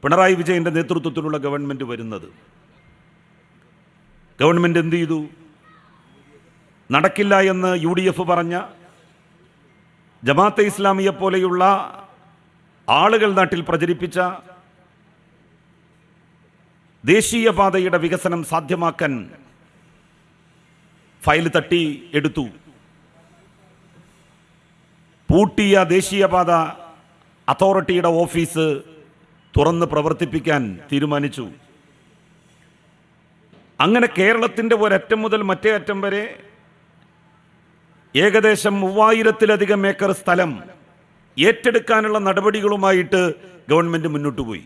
പിണറായി വിജയൻ്റെ നേതൃത്വത്തിലുള്ള ഗവൺമെൻറ് വരുന്നത്. ഗവൺമെൻറ് എന്ത് ചെയ്തു? നടക്കില്ല എന്ന് UDF പറഞ്ഞ ജമാഅത്തെ ഇസ്ലാമിയെ പോലെയുള്ള ആളുകൾ നാട്ടിൽ പ്രചരിപ്പിച്ച ദേശീയപാതയുടെ വികസനം സാധ്യമാക്കാൻ ഫയൽ തട്ടി എടുത്തു. പൂട്ടിയ ദേശീയപാത അതോറിറ്റിയുടെ ഓഫീസ് തുറന്ന് പ്രവർത്തിപ്പിക്കാൻ തീരുമാനിച്ചു. അങ്ങനെ കേരളത്തിൻ്റെ ഒരറ്റം മുതൽ മറ്റേ അറ്റം വരെ ഏകദേശം 3000-ലധികം ഏക്കർ സ്ഥലം ഏറ്റെടുക്കാനുള്ള നടപടികളുമായിട്ട് ഗവൺമെൻറ് മുന്നോട്ട് പോയി.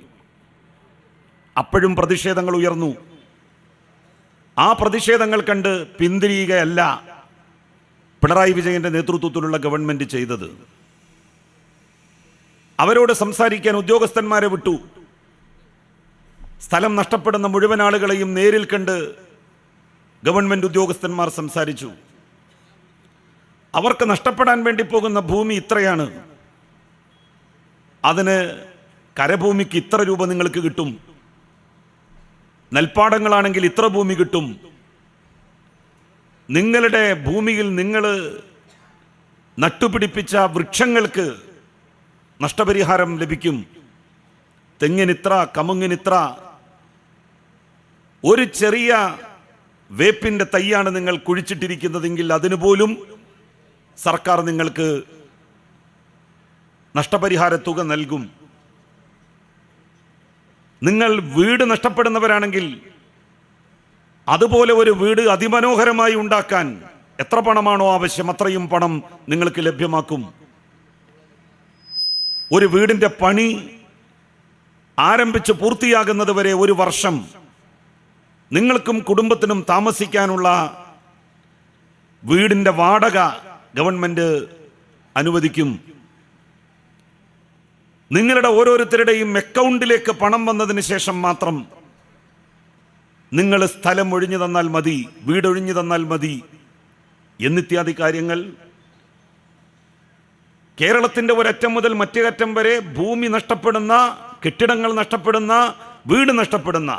അപ്പോഴും പ്രതിഷേധങ്ങൾ ഉയർന്നു. ആ പ്രതിഷേധങ്ങൾ കണ്ട് പിന്തിരിയുകയല്ല പിണറായി വിജയൻ്റെ നേതൃത്വത്തിലുള്ള ഗവൺമെൻറ് ചെയ്തത്. അവരോട് സംസാരിക്കാൻ ഉദ്യോഗസ്ഥന്മാരെ വിട്ടു. സ്ഥലം നഷ്ടപ്പെടുന്ന മുഴുവൻ ആളുകളെയും നേരിൽ കണ്ട് ഗവൺമെൻറ് ഉദ്യോഗസ്ഥന്മാർ സംസാരിച്ചു. അവർക്ക് നഷ്ടപ്പെടാൻ വേണ്ടി പോകുന്ന ഭൂമി ഇത്രയാണ്, അതിന് കരഭൂമിക്ക് ഇത്ര രൂപ നിങ്ങൾക്ക് കിട്ടും, നെൽപ്പാടങ്ങളാണെങ്കിൽ ഇത്ര ഭൂമി കിട്ടും, നിങ്ങളുടെ ഭൂമിയിൽ നിങ്ങൾ നട്ടുപിടിപ്പിച്ച വൃക്ഷങ്ങൾക്ക് നഷ്ടപരിഹാരം ലഭിക്കും, തെങ്ങിനിത്ര, കമുങ്ങിനിത്ര, ഒരു ചെറിയ വേപ്പിൻ്റെ തൈയാണ് നിങ്ങൾ കുഴിച്ചിട്ടിരിക്കുന്നതെങ്കിൽ അതിനുപോലും സർക്കാർ നിങ്ങൾക്ക് നഷ്ടപരിഹാര തുക നൽകും. നിങ്ങൾ വീട് നഷ്ടപ്പെടുന്നവരാണെങ്കിൽ അതുപോലെ ഒരു വീട് അതിമനോഹരമായി ഉണ്ടാക്കാൻ എത്ര പണമാണോ ആവശ്യം അത്രയും പണം നിങ്ങൾക്ക് ലഭ്യമാക്കും. ഒരു വീടിൻ്റെ പണി ആരംഭിച്ച് പൂർത്തിയാകുന്നത് വരെ 1 വർഷം നിങ്ങൾക്കും കുടുംബത്തിനും താമസിക്കാനുള്ള വീടിൻ്റെ വാടക ഗവൺമെൻറ് അനുവദിക്കും. നിങ്ങളുടെ ഓരോരുത്തരുടെയും അക്കൗണ്ടിലേക്ക് പണം വന്നതിന് ശേഷം മാത്രം നിങ്ങൾ സ്ഥലം ഒഴിഞ്ഞു തന്നാൽ മതി, വീടൊഴിഞ്ഞു തന്നാൽ മതി എന്നിത്യാദി കാര്യങ്ങൾ. കേരളത്തിൻ്റെ ഒരറ്റം മുതൽ മറ്റേ അറ്റം വരെ ഭൂമി നഷ്ടപ്പെടുന്ന, കെട്ടിടങ്ങൾ നഷ്ടപ്പെടുന്ന, വീട് നഷ്ടപ്പെടുന്ന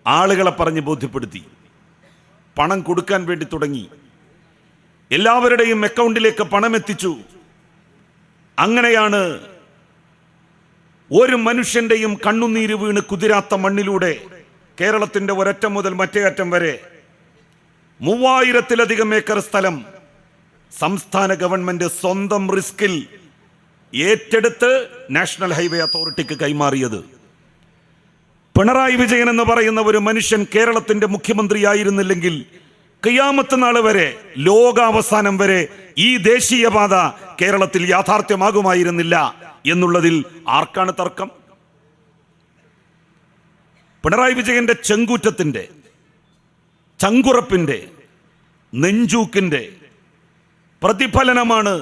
ആളുകളെ പറഞ്ഞ് ബോധ്യപ്പെടുത്തി. പണം കൊടുക്കാൻ വേണ്ടി തുടങ്ങി. എല്ലാവരുടെയും അക്കൗണ്ടിലേക്ക് പണം എത്തിച്ചു. അങ്ങനെയാണ് ഒരു മനുഷ്യന്റെയും കണ്ണുനീര് വീണ് കുതിരാത്ത മണ്ണിലൂടെ കേരളത്തിൻ്റെ ഒരറ്റം മുതൽ മറ്റേ അറ്റം വരെ 3000-ലധികം ഏക്കർ സ്ഥലം സംസ്ഥാന ഗവൺമെന്റ് സ്വന്തം റിസ്കിൽ ഏറ്റെടുത്ത് നാഷണൽ ഹൈവേ അതോറിറ്റിക്ക് കൈമാറിയത്. പിണറായി വിജയൻ എന്ന് പറയുന്ന ഒരു മനുഷ്യൻ കേരളത്തിന്റെ മുഖ്യമന്ത്രിയായിരുന്നില്ലെങ്കിൽ ഖിയാമത്ത് നാൾ വരെ, ലോകാവസാനം വരെ ഈ ദേശീയപാത കേരളത്തിൽ യാഥാർത്ഥ്യമാകുമായിരുന്നില്ല എന്നുള്ളതിൽ ആർക്കാണ് തർക്കം? പിണറായി വിജയന്റെ ചെങ്കൂറ്റത്തിന്റെ, ചങ്കുറപ്പിന്റെ, നെഞ്ചൂക്കിന്റെ പ്രതിഫലനമാണ്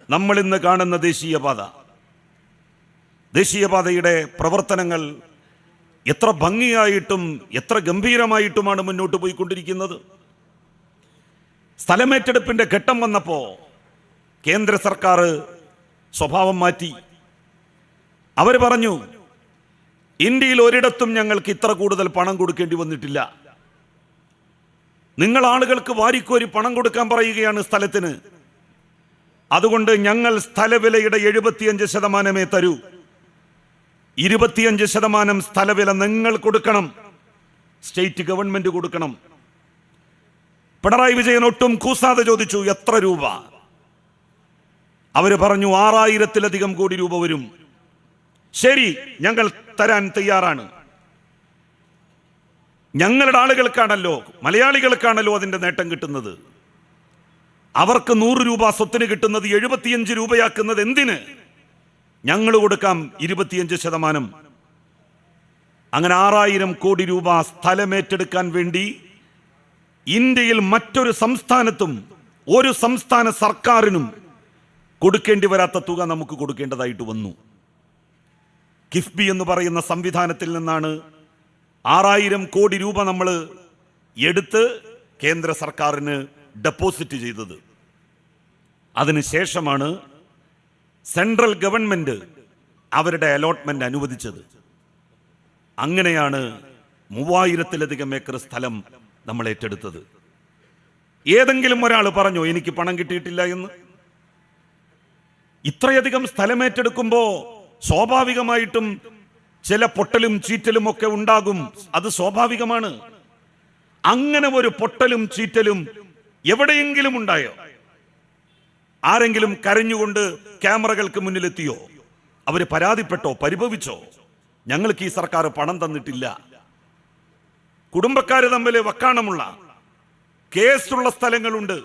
നമ്മൾ ഇന്ന് കാണുന്ന ദേശീയപാത. ദേശീയപാതയുടെ പ്രവർത്തനങ്ങൾ എത്ര ഭംഗിയായിട്ടും എത്ര ഗംഭീരമായിട്ടുമാണ് മുന്നോട്ട് പോയിക്കൊണ്ടിരിക്കുന്നത്. സ്ഥലമേറ്റെടുപ്പിന്റെ ഘട്ടം വന്നപ്പോൾ കേന്ദ്ര സർക്കാർ സ്വഭാവം മാറ്റി. അവർ പറഞ്ഞു, ഇന്ത്യയിൽ ഒരിടത്തും ഞങ്ങൾക്ക് ഇത്ര കൂടുതൽ പണം കൊടുക്കേണ്ടി വന്നിട്ടില്ല. നിങ്ങൾ ആളുകൾക്ക് വാരിക്കോരി പണം കൊടുക്കാൻ പറയുകയാണ് സ്ഥലത്തിന്. അതുകൊണ്ട് ഞങ്ങൾ സ്ഥലവിലയുടെ 75% തരൂ. 25% സ്ഥലവില നിങ്ങൾ കൊടുക്കണം, സ്റ്റേറ്റ് ഗവൺമെന്റ് കൊടുക്കണം. പിണറായി വിജയൻ ഒട്ടും കൂസാതെ ചോദിച്ചു, എത്ര രൂപ? അവര് പറഞ്ഞു 6000-ലധികം കോടി രൂപ വരും. ശരി, ഞങ്ങൾ തരാൻ തയ്യാറാണ്. ഞങ്ങളുടെ ആളുകൾക്കാണല്ലോ, മലയാളികൾക്കാണല്ലോ അതിന്റെ നേട്ടം കിട്ടുന്നത്. അവർക്ക് 100 രൂപ സ്വത്തിന് കിട്ടുന്നത് 75 രൂപയാക്കുന്നത് എന്തിന്? ഞങ്ങൾ കൊടുക്കാം 25%. അങ്ങനെ 6000 കോടി രൂപ സ്ഥലമേറ്റെടുക്കാൻ വേണ്ടി ഇന്ത്യയിൽ മറ്റൊരു സംസ്ഥാനത്തും ഒരു സംസ്ഥാന സർക്കാരിനും കൊടുക്കേണ്ടി വരാത്ത തുക നമുക്ക് കൊടുക്കേണ്ടതായിട്ട് വന്നു. കിഫ്ബി എന്ന് പറയുന്ന സംവിധാനത്തിൽ നിന്നാണ് 6000 കോടി രൂപ നമ്മൾ എടുത്ത് കേന്ദ്ര സർക്കാരിന് ഡെപ്പോസിറ്റ് ചെയ്തത്. അതിനുശേഷമാണ് സെൻട്രൽ ഗവൺമെന്റ് അവരുടെ അലോട്ട്മെന്റ് അനുവദിച്ചത്. അങ്ങനെയാണ് 3000-ലധികം ഏക്കർ സ്ഥലം നമ്മൾ ഏറ്റെടുത്തത്. ഏതെങ്കിലും ഒരാൾ പറഞ്ഞോ എനിക്ക് പണം കിട്ടിയിട്ടില്ല എന്ന്? ഇത്രയധികം സ്ഥലം ഏറ്റെടുക്കുമ്പോൾ സ്വാഭാവികമായിട്ടും ചില പൊട്ടലും ചീറ്റലും ഒക്കെ ഉണ്ടാകും. അത് സ്വാഭാവികമാണ്. അങ്ങനെ ഒരു പൊട്ടലും ചീറ്റലും എവിടെയെങ്കിലും ഉണ്ടായോ? ആരെങ്കിലും കരഞ്ഞുകൊണ്ട് ക്യാമറകൾക്ക് മുന്നിലെത്തിയോ? അവര് പരാതിപ്പെട്ടോ, പരിഭവിച്ചോ? ഞങ്ങൾക്ക് ഈ സർക്കാർ പണം തന്നിട്ടില്ല. കുടുംബക്കാര് തമ്മിൽ വക്കാണമുള്ള കേസുള്ള സ്ഥലങ്ങളുണ്ട്.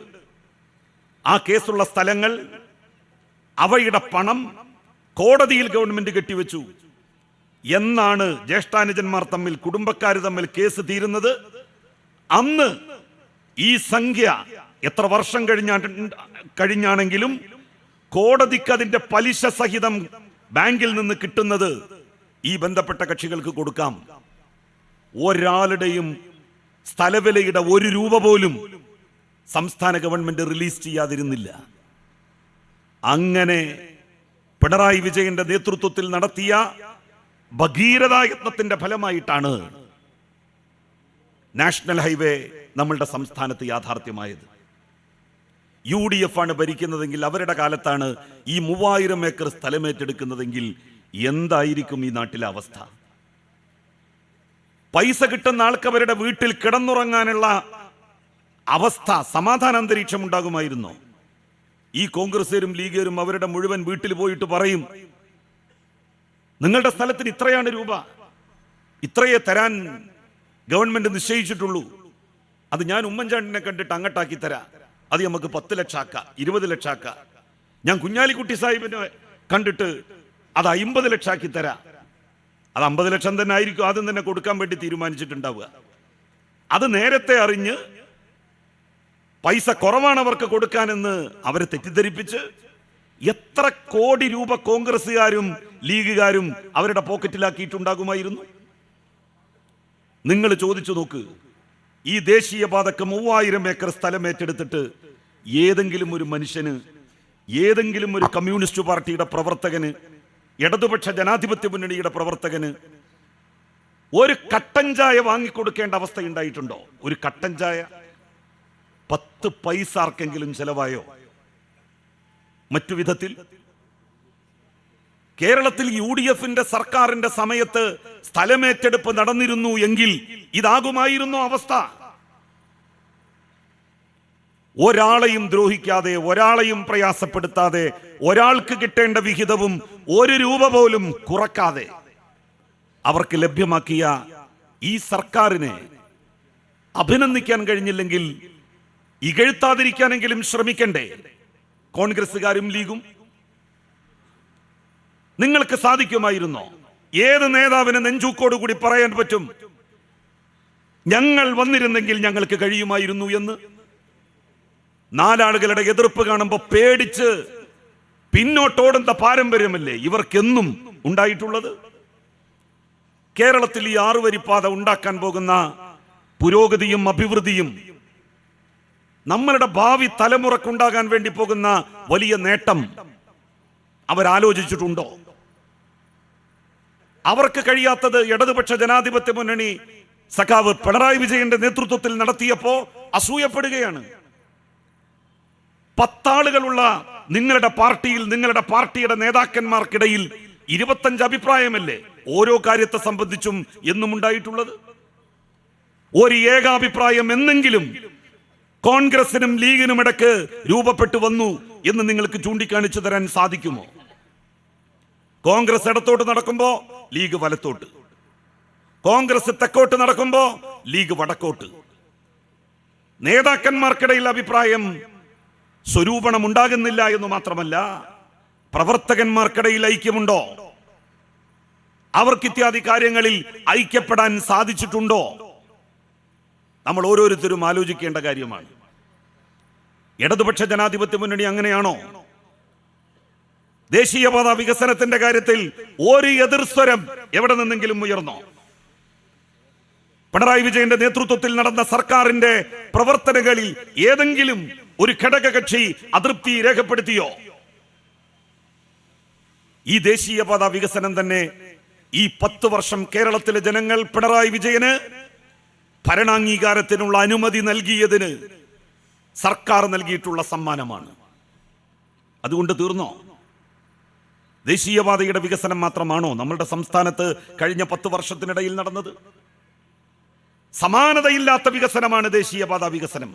ആ കേസുള്ള സ്ഥലങ്ങൾ, അവയുടെ പണം കോടതിയിൽ ഗവൺമെന്റ് കെട്ടിവെച്ചു. എന്നാണ് ജ്യേഷ്ഠാനുജന്മാർ തമ്മിൽ, കുടുംബക്കാർ തമ്മിൽ കേസ് തീരുന്നത്? അന്ന് ഈ സംഖ്യ എത്ര വർഷം കഴിഞ്ഞാണെങ്കിലും കോടതിക്ക് അതിന്റെ പലിശ സഹിതം ബാങ്കിൽ നിന്ന് കിട്ടുന്നത് ഈ ബന്ധപ്പെട്ട കക്ഷികൾക്ക് കൊടുക്കാം. ഒരാളുടെയും സ്ഥലവിലയുടെ 1 രൂപ പോലും സംസ്ഥാന ഗവൺമെന്റ് റിലീസ് ചെയ്യാതിരുന്നില്ല. അങ്ങനെ പിണറായി വിജയന്റെ നേതൃത്വത്തിൽ നടത്തിയ ഭഗീരഥായത്നത്തിന്റെ ഫലമായിട്ടാണ് നാഷണൽ ഹൈവേ നമ്മളുടെ സംസ്ഥാനത്ത് യാഥാർത്ഥ്യമായത്. UDF ആണ് ഭരിക്കുന്നതെങ്കിൽ, അവരുടെ കാലത്താണ് ഈ 3000 ഏക്കർ സ്ഥലമേറ്റെടുക്കുന്നതെങ്കിൽ എന്തായിരിക്കും ഈ നാട്ടിലെ അവസ്ഥ? പൈസ കിട്ടുന്ന ആൾക്ക് അവരുടെ വീട്ടിൽ കിടന്നുറങ്ങാനുള്ള അവസ്ഥ, സമാധാന അന്തരീക്ഷം ഉണ്ടാകുമായിരുന്നോ? ഈ കോൺഗ്രസ്സുകാരും ലീഗുകാരും അവരുടെ മുഴുവൻ വീട്ടിൽ പോയിട്ട് പറയും, നിങ്ങളുടെ സ്ഥലത്തിന് ഇത്രയാണ് രൂപ, ഇത്രയേ തരാൻ ഗവൺമെന്റ് നിശ്ചയിച്ചിട്ടുള്ളൂ. അത് ഞാൻ ഉമ്മൻചാണ്ടിനെ കണ്ടിട്ട് അങ്ങട്ടാക്കി തരാം, അത് നമുക്ക് 10 ലക്ഷം ആക്കാം, 20 ലക്ഷം ആക്കാം. ഞാൻ കുഞ്ഞാലിക്കുട്ടി സാഹിബിനെ കണ്ടിട്ട് അത് 50 ലക്ഷം ആക്കി തരാം. അത് 50 ലക്ഷം തന്നെ ആയിരിക്കും ആദ്യം തന്നെ കൊടുക്കാൻ വേണ്ടി തീരുമാനിച്ചിട്ടുണ്ടാവുക. അത് നേരത്തെ അറിഞ്ഞ് പൈസ കുറവാണ് അവർക്ക് കൊടുക്കാനെന്ന് അവരെ തെറ്റിദ്ധരിപ്പിച്ച് എത്ര കോടി രൂപ കോൺഗ്രസ്സുകാരും ലീഗുകാരും അവരുടെ പോക്കറ്റിലാക്കിയിട്ടുണ്ടാകുമായിരുന്നു? നിങ്ങൾ ചോദിച്ചു നോക്ക്. ഈ ദേശീയപാതക്ക് 3000 ഏക്കർ സ്ഥലം ഏറ്റെടുത്തിട്ട് ഏതെങ്കിലും ഒരു മനുഷ്യന്, ഏതെങ്കിലും ഒരു കമ്മ്യൂണിസ്റ്റ് പാർട്ടിയുടെ പ്രവർത്തകന്, ഇടതുപക്ഷ ജനാധിപത്യ മുന്നണിയുടെ പ്രവർത്തകന് ഒരു കട്ടൻ ചായ വാങ്ങിക്കൊടുക്കേണ്ട അവസ്ഥ ഉണ്ടായിട്ടുണ്ടോ? ഒരു കട്ടൻ ചായ 10 പൈസ ആർക്കെങ്കിലും ചെലവായോ? മറ്റു വിധത്തിൽ കേരളത്തിൽ UDFന്റെ സർക്കാരിന്റെ സമയത്ത് സ്ഥലമേറ്റെടുപ്പ് നടന്നിരുന്നു എങ്കിൽ ഇതാകുമായിരുന്നു അവസ്ഥ. ഒരാളെയും ദ്രോഹിക്കാതെ, ഒരാളെയും പ്രയാസപ്പെടുത്താതെ, ഒരാൾക്ക് കിട്ടേണ്ട വിഹിതവും 1 രൂപ പോലും കുറക്കാതെ അവർക്ക് ലഭ്യമാക്കിയ ഈ സർക്കാരിനെ അഭിനന്ദിക്കാൻ കഴിഞ്ഞില്ലെങ്കിൽ ഇകഴ്ത്താതിരിക്കാനെങ്കിലും ശ്രമിക്കണ്ടേ കോൺഗ്രസ്സുകാരും ലീഗും? നിങ്ങൾക്ക് സാധിക്കുമായിരുന്നോ? ഏത് നേതാവിന് നെഞ്ചൂക്കോടുകൂടി പറയാൻ പറ്റും ഞങ്ങൾ വന്നിരുന്നെങ്കിൽ ഞങ്ങൾക്ക് കഴിയുമായിരുന്നു എന്ന്? 4 ആളുകളുടെ എതിർപ്പ് കാണുമ്പോൾ പേടിച്ച് പിന്നോട്ടോടുന്ന പാരമ്പര്യമല്ലേ ഇവർക്കെന്നും ഉണ്ടായിട്ടുള്ളത്? കേരളത്തിൽ ഈ 6 വരിപ്പാത ഉണ്ടാക്കാൻ പോകുന്ന പുരോഗതിയും അഭിവൃദ്ധിയും, നമ്മളുടെ ഭാവി തലമുറക്കുണ്ടാകാൻ വേണ്ടി പോകുന്ന വലിയ നേട്ടം അവരാലോചിച്ചിട്ടുണ്ടോ? അവർക്ക് കഴിയാത്തത് ഇടതുപക്ഷ ജനാധിപത്യ മുന്നണി സഖാവ് പിണറായി വിജയന്റെ നേതൃത്വത്തിൽ നടത്തിയപ്പോ അസൂയപ്പെടുകയാണ്. 10 ആളുകളുള്ള നിങ്ങളുടെ പാർട്ടിയിൽ, നിങ്ങളുടെ പാർട്ടിയുടെ നേതാക്കന്മാർക്കിടയിൽ 25 അഭിപ്രായമല്ലേ ഓരോ കാര്യത്തെ സംബന്ധിച്ചും എന്നും ഉണ്ടായിട്ടുള്ളത്? ഒരു ഏകാഭിപ്രായം എന്നെങ്കിലും കോൺഗ്രസിനും ലീഗിനും ഇടയ്ക്ക് രൂപപ്പെട്ടു വന്നു എന്ന് നിങ്ങൾക്ക് ചൂണ്ടിക്കാണിച്ചു തരാൻ സാധിക്കുമോ? കോൺഗ്രസ് ഇടത്തോട്ട് നടക്കുമ്പോ ലീഗ് വലത്തോട്ട്, കോൺഗ്രസ് തെക്കോട്ട് നടക്കുമ്പോ ലീഗ് വടക്കോട്ട്. നേതാക്കന്മാർക്കിടയിൽ അഭിപ്രായം സ്വരൂപണം ഉണ്ടാകുന്നില്ല എന്ന് മാത്രമല്ല, പ്രവർത്തകന്മാർക്കിടയിൽ ഐക്യമുണ്ടോ? അവർക്ക് ഇത്യാദി കാര്യങ്ങളിൽ ഐക്യപ്പെടാൻ സാധിച്ചിട്ടുണ്ടോ? നമ്മൾ ഓരോരുത്തരും ആലോചിക്കേണ്ട കാര്യമാണ്. ഇടതുപക്ഷ ജനാധിപത്യ മുന്നണി അങ്ങനെയാണോ? ദേശീയപാത വികസനത്തിന്റെ കാര്യത്തിൽ ഒരു എതിർസ്വരം എവിടെ നിന്നെങ്കിലും ഉയർന്നോ? പിണറായി വിജയന്റെ നേതൃത്വത്തിൽ നടന്ന സർക്കാരിന്റെ പ്രവർത്തനങ്ങളിൽ ഏതെങ്കിലും ഒരു ഘടകകക്ഷി അതൃപ്തി രേഖപ്പെടുത്തിയോ? ഈ ദേശീയപാത വികസനം തന്നെ ഈ 10 വർഷം കേരളത്തിലെ ജനങ്ങൾ പിണറായി വിജയന് ഭരണാംഗീകാരത്തിനുള്ള അനുമതി നൽകിയതിന് സർക്കാർ നൽകിയിട്ടുള്ള സമ്മാനമാണ്. അതുകൊണ്ട് തീർന്നോ? ദേശീയപാതയുടെ വികസനം മാത്രമാണോ നമ്മളുടെ സംസ്ഥാനത്ത് കഴിഞ്ഞ 10 വർഷത്തിനിടയിൽ നടന്നത്? സമാനതയില്ലാത്ത വികസനമാണ് ദേശീയപാത വികസനം.